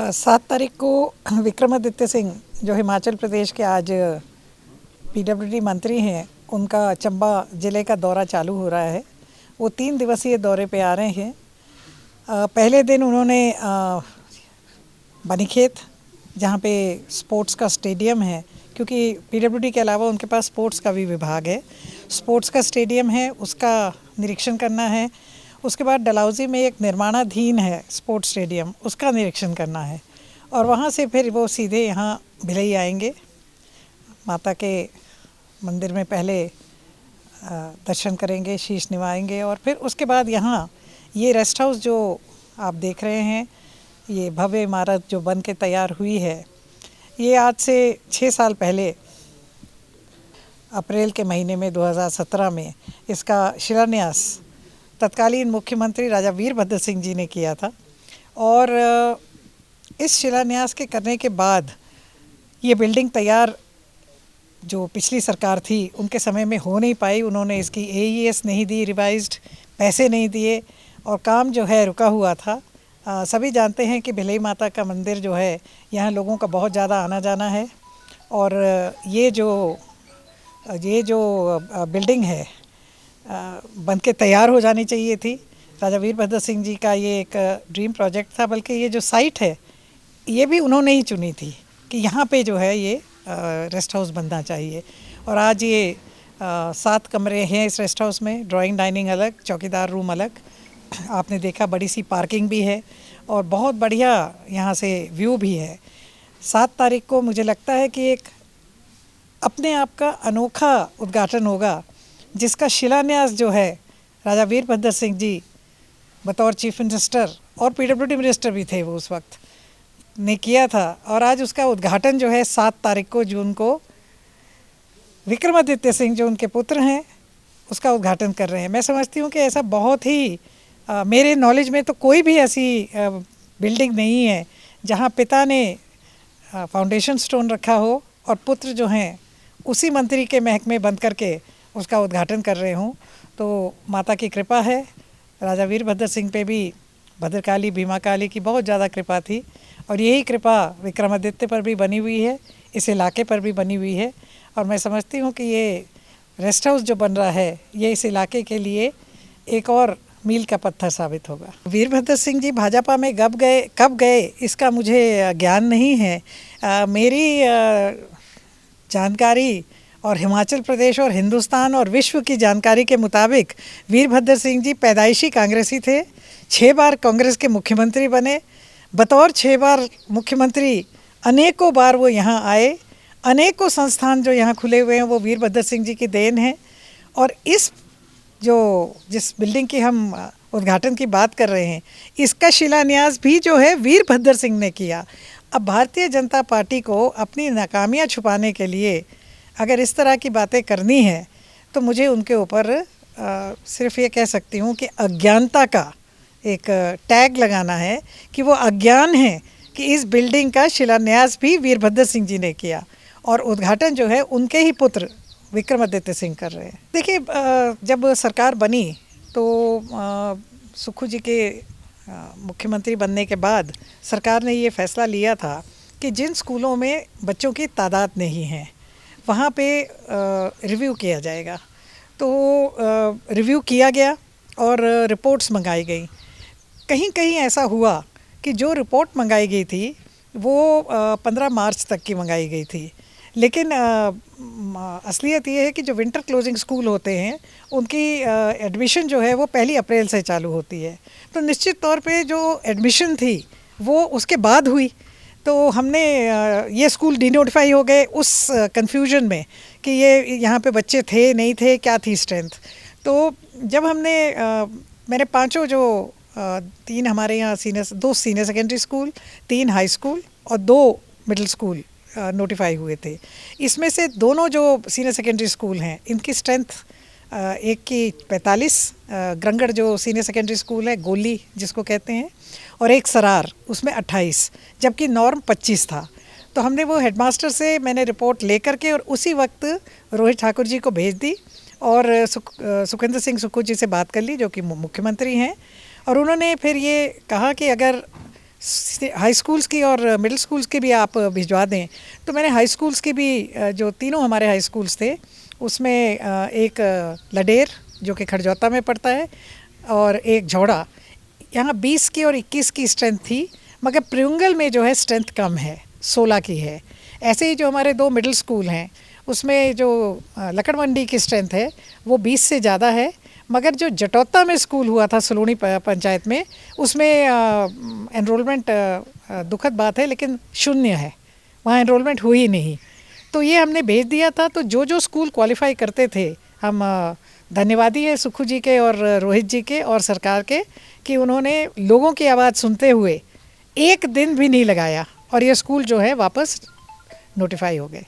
7 तारीख को विक्रमादित्य सिंह जो हिमाचल प्रदेश के आज पीडब्ल्यूडी मंत्री हैं, उनका चंबा ज़िले का दौरा चालू हो रहा है। वो 3 दिवसीय दौरे पे आ रहे हैं। पहले दिन उन्होंने बनीखेत, जहाँ पे स्पोर्ट्स का स्टेडियम है, क्योंकि पीडब्ल्यूडी के अलावा उनके पास स्पोर्ट्स का भी विभाग है, स्पोर्ट्स का स्टेडियम है, उसका निरीक्षण करना है। उसके बाद डलहौजी में एक निर्माणाधीन है स्पोर्ट्स स्टेडियम, उसका निरीक्षण करना है। और वहाँ से फिर वो सीधे यहाँ भिलई आएंगे। माता के मंदिर में पहले दर्शन करेंगे, शीश निभाएंगे और फिर उसके बाद यहाँ ये रेस्ट हाउस जो आप देख रहे हैं, ये भव्य इमारत जो बन के तैयार हुई है, ये आज से 6 साल पहले अप्रैल के महीने में 2017 में इसका शिलान्यास तत्कालीन मुख्यमंत्री राजा वीरभद्र सिंह जी ने किया था। और इस शिलान्यास के करने के बाद ये बिल्डिंग तैयार जो पिछली सरकार थी उनके समय में हो नहीं पाई। उन्होंने इसकी AES नहीं दी, रिवाइज्ड पैसे नहीं दिए और काम जो है रुका हुआ था। सभी जानते हैं कि भिलई माता का मंदिर जो है, यहाँ लोगों का बहुत ज़्यादा आना जाना है। और ये जो बिल्डिंग है बन के तैयार हो जानी चाहिए थी। राजा वीरभद्र सिंह जी का ये एक ड्रीम प्रोजेक्ट था। बल्कि ये जो साइट है, ये भी उन्होंने ही चुनी थी कि यहाँ पे जो है ये रेस्ट हाउस बनना चाहिए। और आज ये 7 कमरे हैं इस रेस्ट हाउस में, ड्राइंग डाइनिंग अलग, चौकीदार रूम अलग। आपने देखा बड़ी सी पार्किंग भी है और बहुत बढ़िया यहाँ से व्यू भी है। 7 तारीख को मुझे लगता है कि एक अपने आप का अनोखा उद्घाटन होगा, जिसका शिलान्यास जो है राजा वीरभद्र सिंह जी बतौर चीफ मिनिस्टर और पीडब्ल्यूडी मिनिस्टर भी थे वो उस वक्त, ने किया था। और आज उसका उद्घाटन जो है 7 तारीख को जून को विक्रमादित्य सिंह जो उनके पुत्र हैं उसका उद्घाटन कर रहे हैं। मैं समझती हूँ कि ऐसा बहुत ही मेरे नॉलेज में तो कोई भी ऐसी बिल्डिंग नहीं है जहाँ पिता ने फाउंडेशन स्टोन रखा हो और पुत्र जो हैं उसी मंत्री के महकमे बंद करके उसका उद्घाटन कर रहे हूँ। तो माता की कृपा है। राजा वीरभद्र सिंह पे भी भद्रकाली भीमा काली की बहुत ज़्यादा कृपा थी और यही कृपा विक्रमादित्य पर भी बनी हुई है, इस इलाके पर भी बनी हुई है। और मैं समझती हूँ कि ये रेस्ट हाउस जो बन रहा है, ये इस इलाके के लिए एक और मील का पत्थर साबित होगा। वीरभद्र सिंह जी भाजपा में कब गए इसका मुझे ज्ञान नहीं है। मेरी जानकारी और हिमाचल प्रदेश और हिंदुस्तान और विश्व की जानकारी के मुताबिक वीरभद्र सिंह जी पैदाइशी कांग्रेसी थे। 6 बार कांग्रेस के मुख्यमंत्री बने। बतौर 6 बार मुख्यमंत्री अनेकों बार वो यहाँ आए। अनेकों संस्थान जो यहाँ खुले हुए हैं वो वीरभद्र सिंह जी की देन है। और जिस बिल्डिंग की हम उद्घाटन की बात कर रहे हैं, इसका शिलान्यास भी जो है वीरभद्र सिंह ने किया। अब भारतीय जनता पार्टी को अपनी नाकामियाँ छुपाने के लिए अगर इस तरह की बातें करनी है तो मुझे उनके ऊपर सिर्फ ये कह सकती हूँ कि अज्ञानता का एक टैग लगाना है कि वो अज्ञान है कि इस बिल्डिंग का शिलान्यास भी वीरभद्र सिंह जी ने किया और उद्घाटन जो है उनके ही पुत्र विक्रमादित्य सिंह कर रहे हैं। देखिए, जब सरकार बनी तो सुक्खू जी के मुख्यमंत्री बनने के बाद सरकार ने ये फैसला लिया था कि जिन स्कूलों में बच्चों की तादाद नहीं है वहाँ पे रिव्यू किया जाएगा। तो रिव्यू किया गया और रिपोर्ट्स मंगाई गई। कहीं कहीं ऐसा हुआ कि जो रिपोर्ट मंगाई गई थी वो 15 मार्च तक की मंगाई गई थी। लेकिन असलियत ये है कि जो विंटर क्लोजिंग स्कूल होते हैं उनकी एडमिशन जो है वो 1 अप्रैल से चालू होती है। तो निश्चित तौर पे जो एडमिशन थी वो उसके बाद हुई। तो हमने ये स्कूल डिनोटिफाई हो गए उस कन्फ्यूजन में कि ये यहाँ पे बच्चे थे नहीं थे, क्या थी स्ट्रेंथ। तो जब मैंने 5 जो 3 हमारे यहाँ 2 senior secondary school, 3 high school और 2 मिडिल स्कूल नोटिफाई हुए थे। इसमें से दोनों जो सीनियर सेकेंडरी स्कूल हैं इनकी स्ट्रेंथ एक की 45, ग्रंगड़ जो सीनियर सेकेंडरी स्कूल है, गोली जिसको कहते हैं, और एक सरार उसमें 28, जबकि नॉर्म 25 था। तो हमने वो हेडमास्टर से मैंने रिपोर्ट लेकर के और उसी वक्त रोहित ठाकुर जी को भेज दी और सुखविंदर सिंह सुक्खू जी से बात कर ली जो कि मुख्यमंत्री हैं। और उन्होंने फिर ये कहा कि अगर हाई स्कूल्स की और मिडिल स्कूल्स की भी आप भिजवा दें। तो मैंने हाई स्कूल्स की भी जो तीनों हमारे हाई स्कूल्स थे उसमें एक लडेर जो कि खड़जौता में पड़ता है और एक झौड़ा, यहाँ 20 की और 21 की स्ट्रेंथ थी, मगर प्रियंगल में जो है स्ट्रेंथ कम है, 16 की है। ऐसे ही जो हमारे 2 मिडिल स्कूल हैं उसमें जो लकड़ मंडी की स्ट्रेंथ है वो 20 से ज़्यादा है, मगर जो जटौता में स्कूल हुआ था सलोनी पंचायत में उसमें एनरोलमेंट दुखद बात है लेकिन शून्य है, वहाँ एनरोलमेंट हुई नहीं। तो ये हमने भेज दिया था। तो जो जो स्कूल क्वालिफाई करते थे, हम धन्यवादी है सुखू जी के और रोहित जी के और सरकार के कि उन्होंने लोगों की आवाज़ सुनते हुए एक दिन भी नहीं लगाया और ये स्कूल जो है वापस नोटिफाई हो गए।